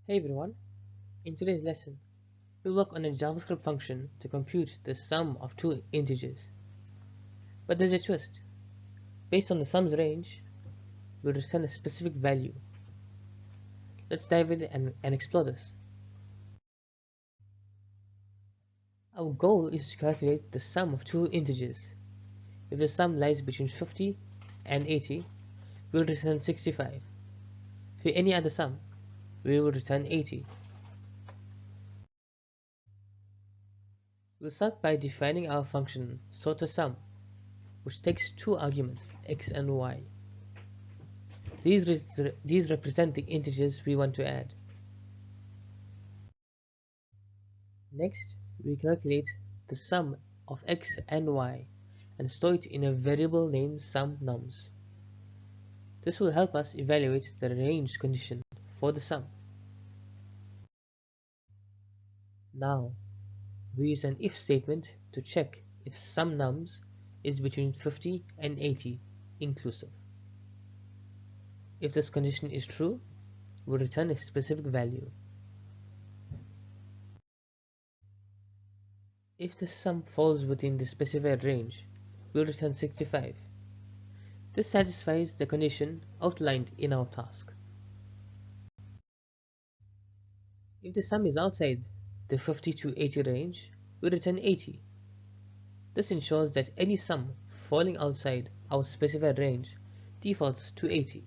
Hey everyone, in today's lesson, we'll work on a JavaScript function to compute the sum of two integers. But there's a twist. Based on the sum's range, we'll return a specific value. Let's dive in and explore this. Our goal is to calculate the sum of two integers. If the sum lies between 50 and 80, we'll return 65. For any other sum, we will return 80. We'll start by defining our function sortSum, which takes two arguments, x and y. These represent the integers we want to add. Next, we calculate the sum of x and y and store it in a variable named sumNums. This will help us evaluate the range condition for the sum. Now, we use an if statement to check if sumNums is between 50 and 80 inclusive. If this condition is true, we'll return a specific value. If the sum falls within the specified range, we'll return 65. This satisfies the condition outlined in our task. If the sum is outside the 50 to 80 range, we return 80. This ensures that any sum falling outside our specified range defaults to 80.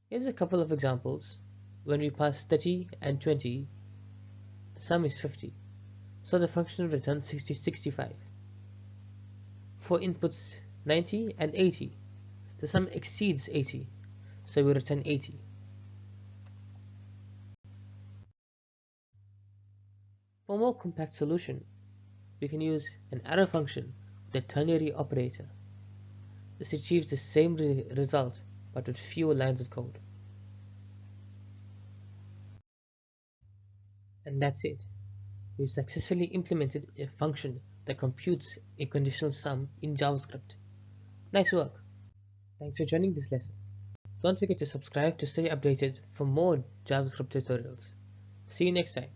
Here's a couple of examples. When we pass 30 and 20, the sum is 50, so the function returns 65. For inputs 90 and 80, the sum exceeds 80, so we return 80. For a more compact solution, we can use an arrow function with a ternary operator. This achieves the same result but with fewer lines of code. And that's it. We've successfully implemented a function that computes a conditional sum in JavaScript. Nice work! Thanks for joining this lesson. Don't forget to subscribe to stay updated for more JavaScript tutorials. See you next time.